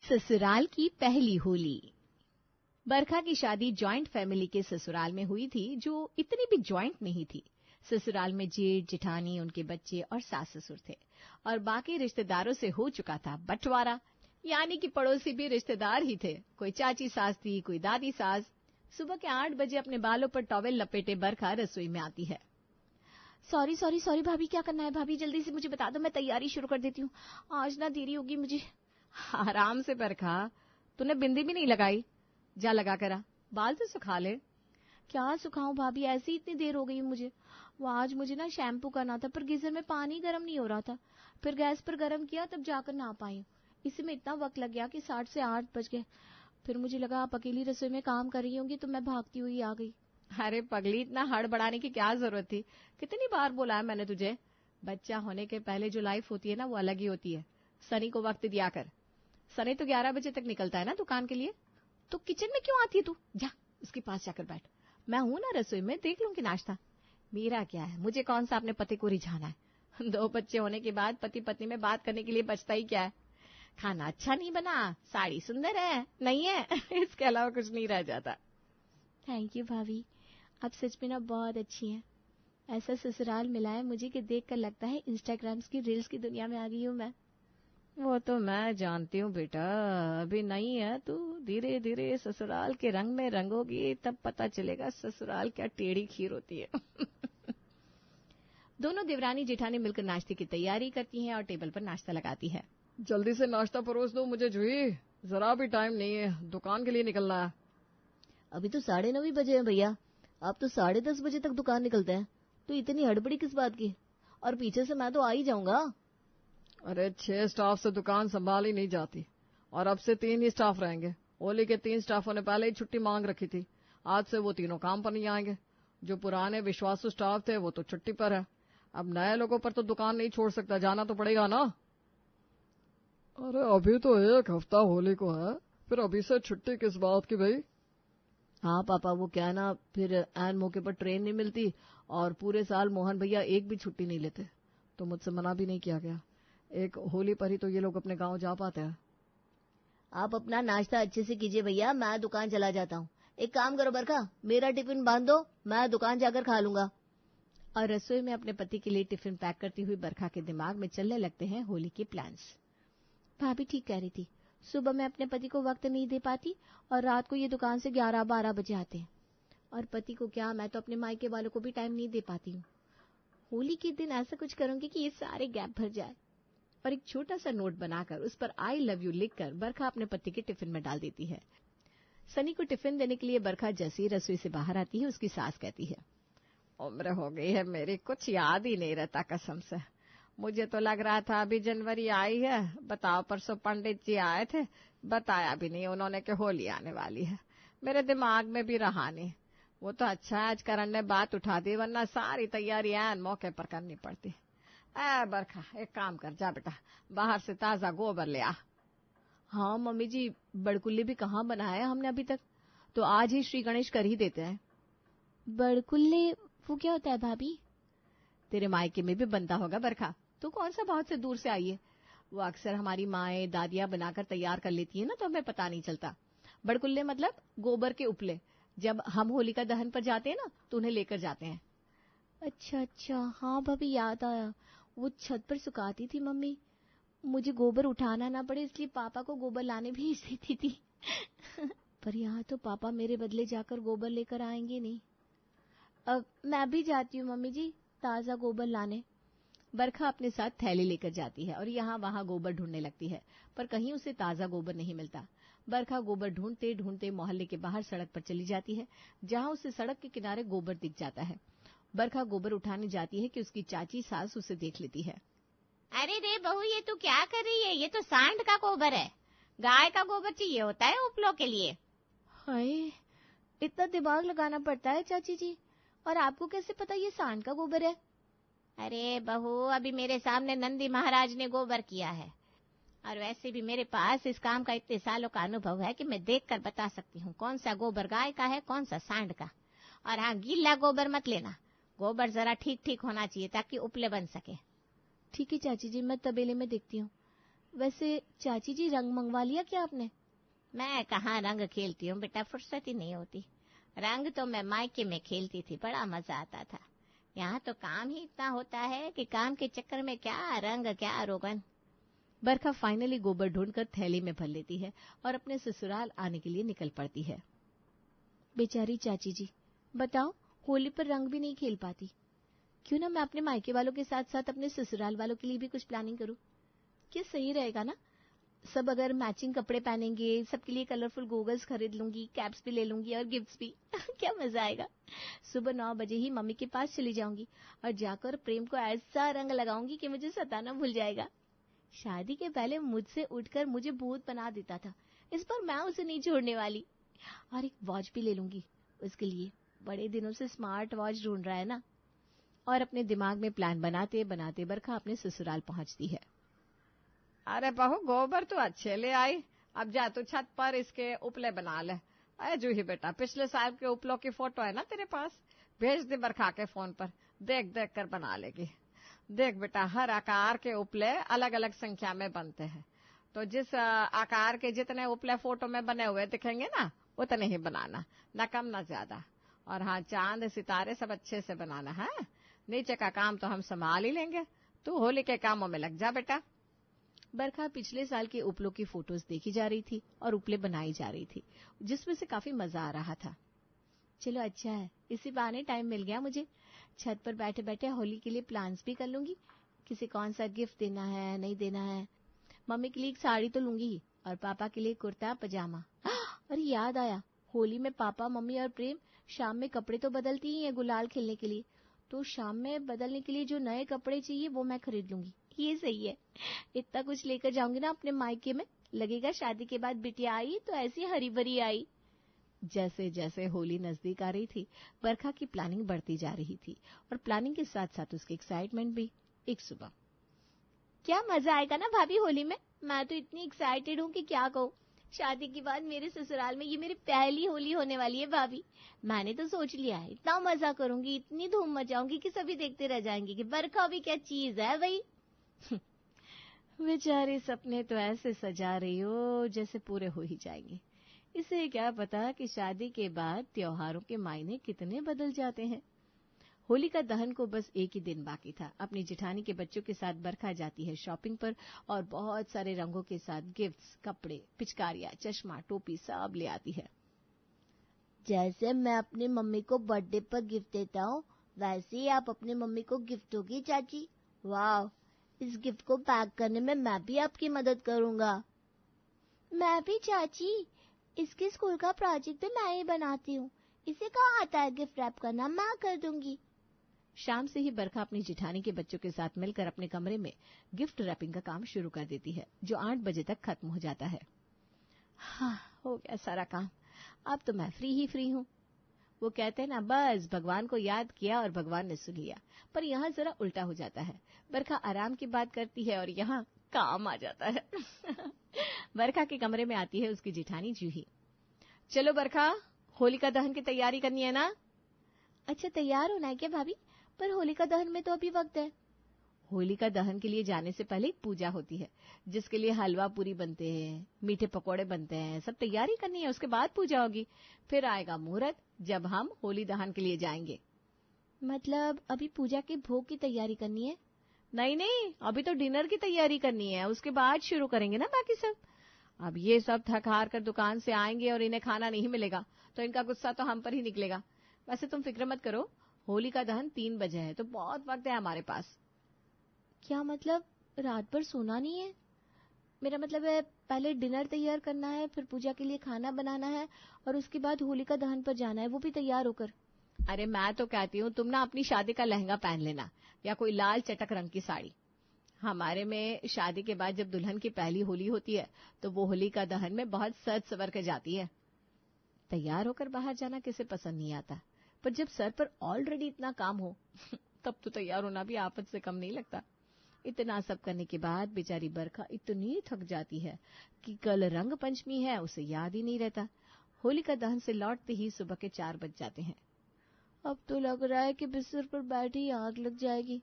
ससुराल की पहली होली। बरखा की शादी जॉइंट फैमिली के ससुराल में हुई थी, जो इतनी भी जॉइंट नहीं थी। ससुराल में जेठ जेठानी, उनके बच्चे और सास ससुर थे, और बाकी रिश्तेदारों से हो चुका था बंटवारा, यानी कि पड़ोसी भी रिश्तेदार ही थे। कोई चाची सास थी, कोई दादी सास। सुबह के 8 बजे अपने बालों पर टॉवेल लपेटे बरखा रसोई में आती है। सॉरी सॉरी सॉरी भाभी, क्या करना है भाभी? जल्दी से मुझे बता दो, मैं तैयारी शुरू कर देती हूँ। आज ना देरी होगी मुझे। आराम से बरखा, तूने बिंदी भी नहीं लगाई। जा लगा करा, बाल तो सुखा ले। क्या सुखाऊं भाभी, ऐसी इतनी देर हो गई मुझे। वो आज मुझे ना शैम्पू करना था, पर गीजर में पानी गर्म नहीं हो रहा था। फिर गैस पर गर्म किया, तब जाकर नहा पाई। इसी में इतना वक्त लग गया कि 7 से 8 बज गए। फिर मुझे लगा आप अकेली रसोई में काम कर रही होंगी, तो मैं भागती हुई आ गई। अरे पगली, इतना हड़बड़ाने की क्या जरूरत थी? कितनी बार बोला है मैंने तुझे, बच्चा होने के पहले जो लाइफ होती है ना, वो अलग ही होती है। सनी को वक्त दिया कर। सनी तो 11 बजे तक निकलता है ना दुकान के लिए। तो किचन में क्यों आती है तू? जा उसके पास जाकर बैठ। मैं हूं ना रसोई में, देख लूंगी नाश्ता। मेरा क्या है, मुझे कौन सा अपने पति को रिझाना है। 2 बच्चे होने के बाद पति पत्नी में बात करने के लिए बचता ही क्या है? खाना अच्छा नहीं बना, साड़ी सुंदर है नहीं है, इसके अलावा कुछ नहीं रह जाता। थैंक यू भाभी, आप सच में ना बहुत अच्छी हैं। ऐसा ससुराल मिला है मुझे कि देखकर लगता है इंस्टाग्राम की रील्स की दुनिया में आ गई हूँ मैं। वो तो मैं जानती हूँ बेटा, अभी नहीं है तू, धीरे धीरे ससुराल के रंग में रंगोगी, तब पता चलेगा ससुराल क्या टेढ़ी खीर होती है। दोनों देवरानी जेठानी मिलकर नाश्ते की तैयारी करती हैं और टेबल पर नाश्ता लगाती है। जल्दी से नाश्ता परोस दो मुझे जूही, जरा भी टाइम नहीं है, दुकान के लिए निकलना है। अभी तो 9:30 बजे हैं भैया, आप तो 10:30 बजे तक दुकान निकलते हैं, तो इतनी हड़बड़ी किस बात की? और पीछे से मैं तो आ ही जाऊंगा। अरे 6 स्टाफ से दुकान संभाली नहीं जाती, और अब से 3 ही स्टाफ रहेंगे। होली के 3 स्टाफों ने पहले ही छुट्टी मांग रखी थी। आज से वो तीनों काम पर नहीं आएंगे। जो पुराने विश्वासु स्टाफ थे वो तो छुट्टी पर है। अब नए लोगों पर तो दुकान नहीं छोड़ सकता, जाना तो पड़ेगा ना। अरे अभी तो 1 हफ्ता होली को है, फिर अभी से छुट्टी किस बात की भाई? हाँ पापा, वो क्या है ना, फिर ऐन मौके पर ट्रेन नहीं मिलती, और पूरे साल मोहन भैया एक भी छुट्टी नहीं लेते, तो मुझसे मना भी नहीं किया गया। एक होली पर ही तो ये लोग अपने गांव जा पाते हैं। आप अपना नाश्ता अच्छे से कीजिए भैया, मैं दुकान चला जाता हूँ। एक काम करो बरखा, मेरा टिफिन बांध दो, मैं दुकान जाकर खा लूंगा। और रसोई में अपने पति के लिए टिफिन पैक करती हुई बरखा के दिमाग में चलने लगते हैं होली के प्लान्स। भाभी ठीक कह रही थी, सुबह मैं अपने पति को वक्त नहीं दे पाती, और रात को ये दुकान से 11-12 बजे आते हैं। और पति को क्या, मैं तो अपने मायके वालों को भी टाइम नहीं दे पाती हूँ। होली के दिन ऐसा कुछ करूंगी कि ये सारे गैप भर जाए। और एक छोटा सा नोट बनाकर उस पर आई लव यू लिखकर बरखा अपने पति के टिफिन में डाल देती है। सनी को टिफिन देने के लिए बरखा जैसे ही रसोई से बाहर आती है, उसकी सास कहती है, उम्र हो गई है मेरी, कुछ याद ही नहीं रहता कसम से। मुझे तो लग रहा था अभी जनवरी आई है। बताओ, परसों पंडित जी आए थे, बताया भी नहीं उन्होंने कि होली आने वाली है। मेरे दिमाग में भी रहा नहीं। वो तो अच्छा है आज करण ने बात उठा दी, वरना सारी तैयारी ऐन मौके पर करनी पड़ती। बरखा एक काम कर, जा बेटा बाहर से ताजा गोबर ले आ। हाँ मम्मी जी, बड़कुल्ले भी कहाँ बनाया हमने अभी तक, तो आज ही श्री गणेश कर ही देते हैं। बड़कुल्ले वो क्या होता है भाभी? तेरे मायके में भी बनता होगा बरखा, तू कौन सा बहुत से दूर से आई है। वो अक्सर हमारी माएं दादियां बनाकर तैयार कर लेती है ना, तो हमें पता नहीं चलता। बड़कुल्ले मतलब गोबर के उपले, जब हम होलिका दहन पर जाते हैं ना, तो उन्हें लेकर जाते हैं। अच्छा अच्छा, हाँ भाभी याद आया, वो छत पर सुखाती थी मम्मी। मुझे गोबर उठाना ना पड़े इसलिए पापा को गोबर लाने भेज देती थी। पर यहाँ तो पापा मेरे बदले जाकर गोबर लेकर आएंगे नहीं। अब मैं भी जाती हूँ मम्मी जी ताजा गोबर लाने। बरखा अपने साथ थैली लेकर जाती है और यहाँ वहां गोबर ढूंढने लगती है, पर कहीं उसे ताजा गोबर नहीं मिलता। बरखा गोबर ढूंढते ढूंढते मोहल्ले के बाहर सड़क पर चली जाती है, जहां उसे सड़क के किनारे गोबर दिख जाता है। बरखा गोबर उठाने जाती है कि उसकी चाची सास उसे देख लेती है। अरे रे बहू, ये तू क्या कर रही है? ये तो सांड का गोबर है। गाय का गोबर चाहिए होता है उपलों के लिए। हाय, इतना दिमाग लगाना पड़ता है चाची जी, और आपको कैसे पता ये सांड का गोबर है? अरे बहू, अभी मेरे सामने नंदी महाराज ने गोबर किया है, और वैसे भी मेरे पास इस काम का इतने सालों का अनुभव है कि मैं देखकर बता सकती हूँ कौन सा गोबर गाय का है, कौन सा सांड का। और हाँ, गीला गोबर मत लेना, गोबर जरा ठीक ठीक होना चाहिए ताकि उपले बन सके। ठीक है चाची जी, मैं तबेले में देखती हूँ। वैसे चाची जी रंग मंगवा लिया क्या आपने? मैं कहाँ रंग खेलती हूँ बेटा, फुर्सत ही नहीं होती। रंग तो मैं मायके में खेलती थी, बड़ा मजा आता था। यहाँ तो काम ही इतना होता है कि काम के चक्कर में क्या रंग क्या रोगन। बरखा फाइनली गोबर ढूंढकर थैली में भर लेती है और अपने ससुराल आने के लिए निकल पड़ती है। बेचारी चाची जी, बताओ होली पर रंग भी नहीं खेल पाती। क्यों ना मैं अपने मायके वालों के साथ साथ अपने ससुराल वालों के लिए भी कुछ प्लानिंग करूं। क्या सही रहेगा ना? सब अगर मैचिंग कपड़े पहनेंगे, सबके लिए कलरफुल गोगल्स खरीद लूंगी, कैप्स भी ले लूंगी और गिफ्ट्स भी। क्या मजा आएगा। सुबह 9 बजे ही मम्मी के पास चली जाऊंगी और जाकर प्रेम को ऐसा रंग लगाऊंगी कि मुझे सताना भूल जाएगा। शादी के पहले मुझसे उठकर मुझे भूत बना देता था, इस पर मैं उसे नहीं छोड़ने वाली। और एक वॉच भी ले लूंगी उसके लिए, बड़े दिनों से स्मार्ट वॉच ढूंढ रहा है ना। और अपने दिमाग में प्लान बनाते बनाते बरखा अपने ससुराल पहुंचती है। अरे बहू, गोबर तो अच्छे ले आई, अब जा तू छत पर इसके उपले बना ले। अरे जूही बेटा, पिछले साल के उपलों की फोटो है ना तेरे पास, भेज दे बरखा के फोन पर, देख देख कर बना लेगी। देख बेटा, हर आकार के उपले अलग अलग संख्या में बनते हैं, तो जिस आकार के जितने उपले फोटो में बने हुए दिखेंगे ना, उतने ही बनाना, न कम न ज्यादा। और हाँ, चांद सितारे सब अच्छे से बनाना है। नीचे का काम तो हम संभाल ही लेंगे, तू होली के कामों में लग जा बेटा। बरखा पिछले साल के उपलों की फोटोज देखी जा रही थी और उपले बनाई जा रही थी, जिसमें से काफी मजा आ रहा था। चलो अच्छा है, इसी बहाने टाइम मिल गया मुझे। छत पर बैठे बैठे होली के लिए प्लान्स भी कर लूंगी, किसे कौन सा गिफ्ट देना है नहीं देना है। मम्मी के लिए एक साड़ी तो लूंगी ही, और पापा के लिए कुर्ता पजामा। अरे याद आया, होली में पापा मम्मी और प्रेम शाम में कपड़े तो बदलती ही है गुलाल खेलने के लिए, तो शाम में बदलने के लिए जो नए कपड़े चाहिए वो मैं खरीद लूंगी। ये सही है, इतना कुछ लेकर जाऊंगी ना अपने मायके में, लगेगा शादी के बाद बिटिया आई तो ऐसी हरी भरी आई। जैसे जैसे होली नजदीक आ रही थी, बरखा की प्लानिंग बढ़ती जा रही थी और प्लानिंग के साथ साथ उसकी एक्साइटमेंट भी। एक सुबह, क्या मजा आएगा ना भाभी होली में, मैं तो इतनी एक्साइटेड हूँ कि क्या कहूँ। शादी के बाद मेरे ससुराल में ये मेरी पहली होली होने वाली है भाभी। मैंने तो सोच लिया है, इतना मजा करूंगी, इतनी धूम मचाऊंगी कि सभी देखते रह जाएंगे कि बरखा भी क्या चीज है भाई। बेचारे सपने तो ऐसे सजा रही हो जैसे पूरे हो ही जाएंगे। इसे क्या पता कि शादी के बाद त्योहारों के मायने कितने बदल जाते हैं। होलिका दहन को बस एक ही दिन बाकी था। अपनी जेठानी के बच्चों के साथ बरखा जाती है शॉपिंग पर और बहुत सारे रंगों के साथ गिफ्ट्स, कपड़े, पिचकारियां, चश्मा, टोपी सब ले आती है। जैसे मैं अपनी मम्मी को बर्थडे पर गिफ्ट देता हूँ, वैसे ही आप अपनी मम्मी को गिफ्ट दोगी चाची। वाह, इस गिफ्ट को पैक करने में मैं भी आपकी मदद करूंगा। मैं भी चाची, इसके स्कूल का प्रोजेक्ट भी मैं ही बनाती हूँ, इसे कहाँ आता है गिफ्ट रैप करना, मैं कर दूंगी। शाम से ही बरखा अपनी जेठानी के बच्चों के साथ मिलकर अपने कमरे में गिफ्ट रैपिंग का काम शुरू कर देती है, जो 8 बजे तक खत्म हो जाता है। हाँ, हो गया सारा काम, अब तो मैं फ्री हूँ। वो कहते हैं ना, बस भगवान को याद किया और भगवान ने सुन लिया। पर यहाँ जरा उल्टा हो जाता है। बरखा आराम की बात करती है और यहाँ काम आ जाता है। बरखा के कमरे में आती है उसकी जेठानी जूही। चलो बरखा, होलिका दहन की तैयारी करनी है ना? अच्छा, तैयार होना है क्या भाभी? पर होलिका दहन में तो अभी वक्त है। होलिका दहन के लिए जाने से पहले एक पूजा होती है, जिसके लिए हलवा पूरी बनते हैं, मीठे पकोड़े बनते हैं, सब तैयारी करनी है। उसके बाद पूजा होगी, फिर आएगा मुहूर्त जब हम होली दहन के लिए जाएंगे। मतलब अभी पूजा के भोग की तैयारी करनी है? नहीं, अभी तो डिनर की तैयारी करनी है, उसके बाद शुरू करेंगे ना बाकी सब। अब ये सब थक हार कर दुकान से आएंगे और इन्हें खाना नहीं मिलेगा, तो इनका गुस्सा तो हम पर ही निकलेगा। वैसे तुम फिक्र मत करो, होलिका दहन 3 बजे है, तो बहुत वक्त है हमारे पास। क्या मतलब, रात भर सोना नहीं है? मेरा मतलब है पहले डिनर तैयार करना है, फिर पूजा के लिए खाना बनाना है और उसके बाद होलिका दहन पर जाना है, वो भी तैयार होकर। अरे मैं तो कहती हूँ तुम ना अपनी शादी का लहंगा पहन लेना या कोई लाल चटक रंग की साड़ी। हमारे में शादी के बाद जब दुल्हन की पहली होली होती है तो वो होलिका दहन में बहुत सज सवर के जाती है। तैयार होकर बाहर जाना किसे पसंद नहीं आता, पर जब सर पर ऑलरेडी इतना काम हो तब तो तैयार होना भी आफत से कम नहीं लगता। इतना सब करने के बाद बेचारी बरखा इतनी थक जाती है कि कल रंग पंचमी है, उसे याद ही नहीं रहता। होलिका दहन से लौटते ही सुबह के 4 बज जाते हैं। अब तो लग रहा है कि बिस्तर पर बैठी आग लग जाएगी।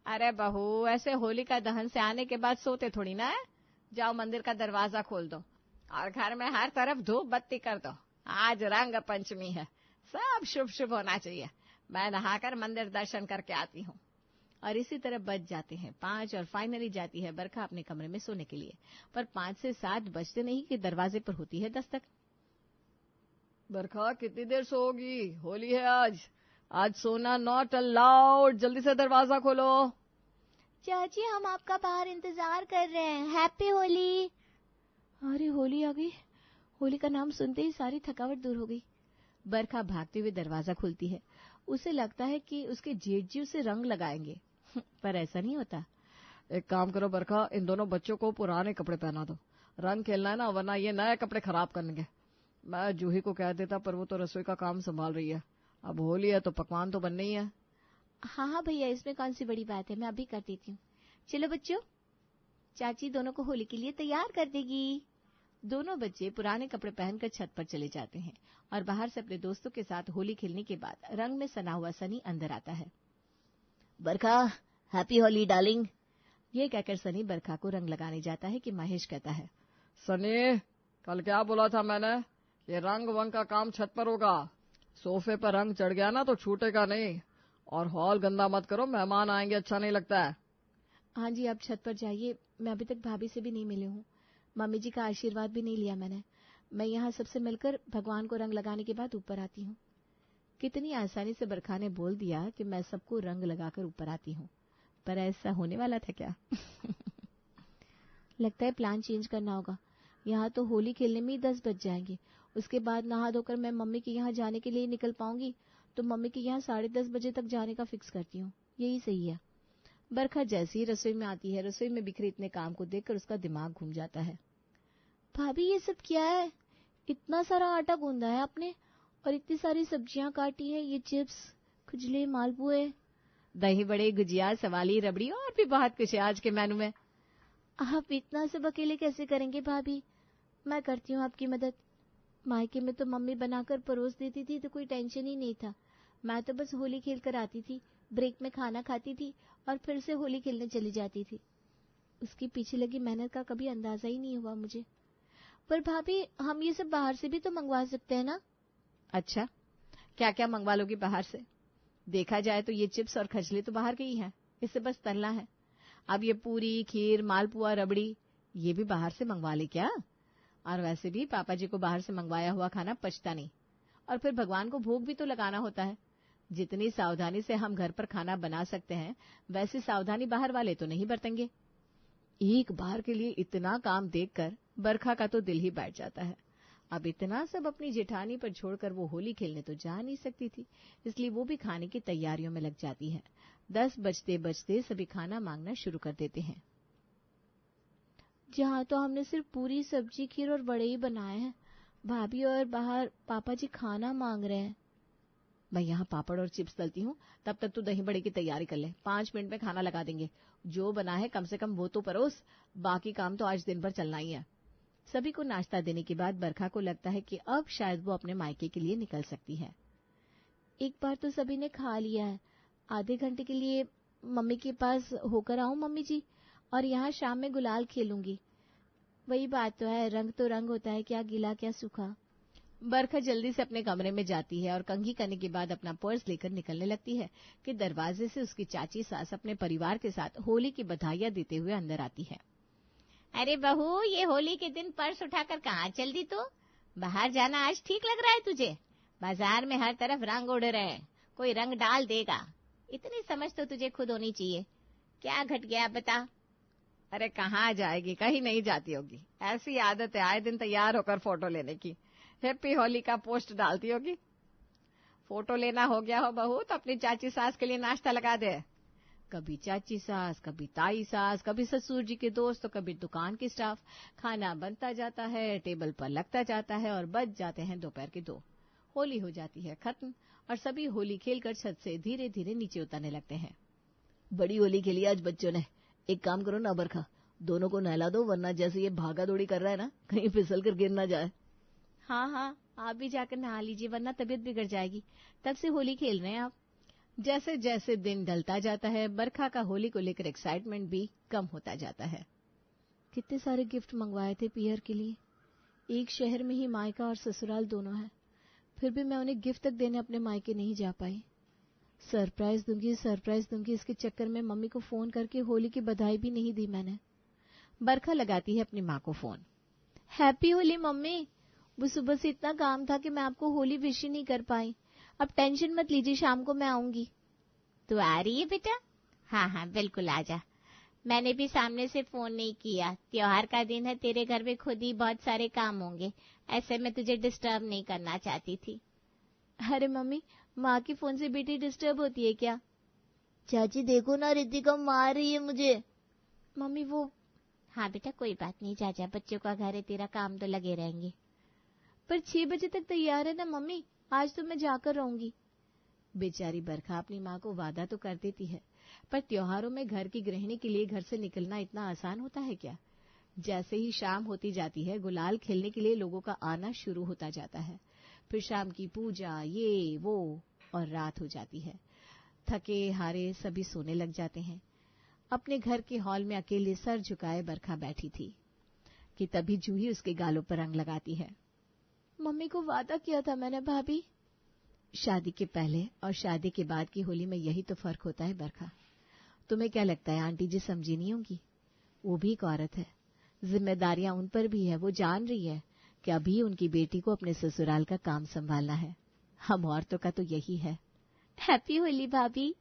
अरे बहू, ऐसे होलिका दहन से आने के बाद सोते थोड़ी ना है, जाओ मंदिर का दरवाजा खोल दो और घर में हर तरफ धूप बत्ती कर दो। आज रंग पंचमी है, सब शुभ शुभ होना चाहिए। मैं नहाकर मंदिर दर्शन करके आती हूँ। और इसी तरह बज जाते हैं 5 और फाइनली जाती है बरखा अपने कमरे में सोने के लिए। पर 5 से 7 बजते नहीं कि दरवाजे पर होती है दस्तक। बरखा कितनी देर सोओगी? होली है आज सोना नॉट अलाउड। जल्दी से दरवाजा खोलो। चाची हम आपका बाहर इंतजार कर रहे हैं। हैप्पी होली। अरे होली आ गई। होली का नाम सुनते ही सारी थकावट दूर हो गई। बरखा भागते हुए दरवाजा खोलती है। उसे लगता है कि उसके जेठ जी उसे रंग लगाएंगे, पर ऐसा नहीं होता। एक काम करो बरखा, इन दोनों बच्चों को पुराने कपड़े पहना दो। रंग खेलना है ना, वरना ये नए कपड़े खराब करेंगे। मैं जूही को कह देता, पर वो तो रसोई का काम संभाल रही है। अब होली है तो पकवान तो बनने ही है। हाँ भैया, इसमें कौन सी बड़ी बात है, मैं अभी कर देती हूँ। चलो बच्चों, चाची दोनों को होली के लिए तैयार कर देगी। दोनों बच्चे पुराने कपड़े पहनकर छत पर चले जाते हैं और बाहर से अपने दोस्तों के साथ होली खेलने के बाद रंग में सना हुआ सनी अंदर आता है। बरखा, हैप्पी होली डार्लिंग। ये कहकर सनी बरखा को रंग लगाने जाता है कि महेश कहता है, सनी कल क्या बोला था मैंने? ये रंग वंग का काम छत पर होगा। सोफे पर रंग चढ़ गया ना तो छूटेगा नहीं। और हॉल गंदा मत करो, मेहमान आएंगे, अच्छा नहीं लगता है। हाँ जी, आप छत पर जाइए। मैं अभी तक भाभी से भी नहीं मिली हूँ, मम्मी जी का आशीर्वाद भी नहीं लिया मैंने। मैं यहाँ सबसे मिलकर भगवान को रंग लगाने के बाद ऊपर आती हूँ। कितनी आसानी से बरखा ने बोल दिया कि मैं सबको रंग लगाकर ऊपर आती हूँ, पर ऐसा होने वाला था क्या? लगता है प्लान चेंज करना होगा। यहाँ तो होली खेलने में ही 10 बज जाएंगे। उसके बाद नहा धोकर मैं मम्मी के यहाँ जाने के लिए निकल पाऊंगी, तो मम्मी के यहाँ 10:30 बजे तक जाने का फिक्स करती हूँ। यही सही है। बरखा जैसे ही रसोई में आती है, रसोई में बिखरे इतने काम को देखकर उसका दिमाग घूम जाता है। भाभी ये सब क्या है? इतना सारा आटा गूंदा है आपने और इतनी सारी सब्जियां काटी है। ये चिप्स, खुजले, मालपुए, दही बड़े, गुजिया, सवाली, रबड़ी और भी बहुत कुछ है आज के मेनू में। आप इतना सब अकेले कैसे करेंगे भाभी? मैं करती हूँ आपकी मदद। मायके में तो मम्मी बनाकर परोस देती थी तो कोई टेंशन ही नहीं था। मैं तो बस होली खेल कर आती थी, ब्रेक में खाना खाती थी और फिर से होली खेलने चली जाती थी। उसके पीछे लगी मेहनत का कभी अंदाजा ही नहीं हुआ मुझे। पर भाभी, हम ये सब बाहर से भी तो मंगवा सकते हैं ना? अच्छा, क्या क्या मंगवा लोगी बाहर से? देखा जाए तो ये चिप्स और खजले तो बाहर के ही हैं, इसे बस तलना है। अब ये पूरी, खीर, मालपुआ, रबड़ी ये भी बाहर से मंगवा ले क्या? और वैसे भी पापा जी को बाहर से मंगवाया हुआ खाना पचता नहीं, और फिर भगवान को भोग भी तो लगाना होता है। जितनी सावधानी से हम घर पर खाना बना सकते हैं, वैसी सावधानी बाहर वाले तो नहीं बरतेंगे। एक बार के लिए इतना काम देखकर बरखा का तो दिल ही बैठ जाता है। अब इतना सब अपनी जेठानी पर छोड़कर वो होली खेलने तो जा नहीं सकती थी, इसलिए वो भी खाने की तैयारियों में लग जाती है। 10 बजते बजते सभी खाना मांगना शुरू कर देते हैं। जहाँ तो हमने सिर्फ पूरी, सब्जी, खीर और बड़े ही बनाए हैं, भाभी और बाहर पापा जी खाना मांग रहे हैं। मैं यहाँ पापड़ और चिप्स तलती हूँ, तब तक तू दही बड़े की तैयारी कर ले। 5 मिनट में खाना लगा देंगे। जो बना है कम से कम वो तो परोस, बाकी काम तो आज दिन भर चलना ही है। सभी को नाश्ता देने के बाद बरखा को लगता है कि अब शायद वो अपने मायके के लिए निकल सकती है। एक बार तो सभी ने खा लिया है, आधे घंटे के लिए मम्मी के पास होकर आऊं मम्मी जी, और यहाँ शाम में गुलाल खेलूंगी। वही बात तो है, रंग तो रंग होता है, क्या गीला क्या सूखा। बरखा जल्दी से अपने कमरे में जाती है और कंघी करने के बाद अपना पर्स लेकर निकलने लगती है कि दरवाजे से उसकी चाची सास अपने परिवार के साथ होली की बधाइयां देते हुए अंदर आती है। अरे बहू, ये होली के दिन पर्स उठाकर कहाँ चल दी तू? बाहर जाना आज ठीक लग रहा है तुझे? बाजार में हर तरफ रंग उड़ रहे हैं, कोई रंग डाल देगा। इतनी समझ तो तुझे खुद होनी चाहिए। क्या घट गया बता? अरे कहाँ जाएगी, कहीं नहीं जाती होगी। ऐसी आदत है आए दिन तैयार होकर फोटो लेने की। हैप्पी होली का पोस्ट डालती होगी। फोटो लेना हो गया हो बहू तो अपनी चाची सास के लिए नाश्ता लगा दे। कभी चाची सास, कभी ताई सास, कभी ससुर जी के दोस्त, तो कभी दुकान के स्टाफ। खाना बनता जाता है, टेबल पर लगता जाता है और बज जाते हैं दोपहर के 2। होली हो जाती है खत्म और सभी होली खेलकर छत से धीरे धीरे नीचे उतरने लगते हैं। बड़ी होली खेली आज बच्चों ने। एक काम करो ना बरखा, दोनों को नहला दो, वरना जैसे ये भागा दौड़ी कर रहा है ना, कहीं फिसल कर गिर ना जाए। हाँ, आप भी जाकर नहा लीजिए, वरना तबीयत बिगड़ जाएगी। तब से होली खेल रहे हैं आप। जैसे जैसे दिन ढलता जाता है, बरखा का होली को लेकर एक्साइटमेंट भी कम होता जाता है। कितने सारे गिफ्ट मंगवाए थे पियर के लिए। एक शहर में ही मायका और ससुराल दोनों है, फिर भी मैं उन्हें गिफ्ट तक देने अपने मायके नहीं जा पाई। सरप्राइज दूंगी इसके चक्कर में मम्मी को फोन करके होली की बधाई भी नहीं दी मैंने। बरखा लगाती है अपनी माँ को फोन। Happy Holi mummy. वो सुबह से इतना काम था कि मैं आपको होली विश ही नहीं कर पाई। अब टेंशन मत लीजिए, शाम को मैं आऊंगी। तू आ रही है बेटा? हाँ हाँ बिल्कुल आ जा। मैंने भी सामने से फोन नहीं किया, त्योहार का दिन है, तेरे घर में खुद ही बहुत सारे काम होंगे, ऐसे में तुझे डिस्टर्ब नहीं करना चाहती थी। अरे मम्मी, माँ के फोन से बेटी डिस्टर्ब होती है क्या? चाची देखो ना, रितिका मार रही है मुझे। मम्मी वो। हाँ बेटा कोई बात नहीं, जा जा, बच्चों का घर है, तेरा काम तो लगे रहेंगे। पर 6 बजे तक तैयार है ना मम्मी, आज तो मैं जाकर रहूंगी। बेचारी बरखा अपनी माँ को वादा तो कर देती है, पर त्योहारों में घर की गृहिणी के लिए घर से निकलना इतना आसान होता है क्या? जैसे ही शाम होती जाती है, गुलाल खेलने के लिए लोगों का आना शुरू होता जाता है। फिर शाम की पूजा, ये वो, और रात हो जाती है। थके हारे सभी सोने लग जाते हैं। अपने घर के हॉल में अकेले सर झुकाए बरखा बैठी थी कि तभी जूही उसके गालों पर रंग लगाती है। मम्मी को वादा किया था मैंने भाभी। शादी के पहले और शादी के बाद की होली में यही तो फर्क होता है बरखा। तुम्हें क्या लगता है आंटी जी समझी नहीं होंगी? वो भी एक औरत है, जिम्मेदारियां उन पर भी है। वो जान रही है कि अभी उनकी बेटी को अपने ससुराल का काम संभालना है। हम औरतों का तो यही है। हैप्पी होली भाभी।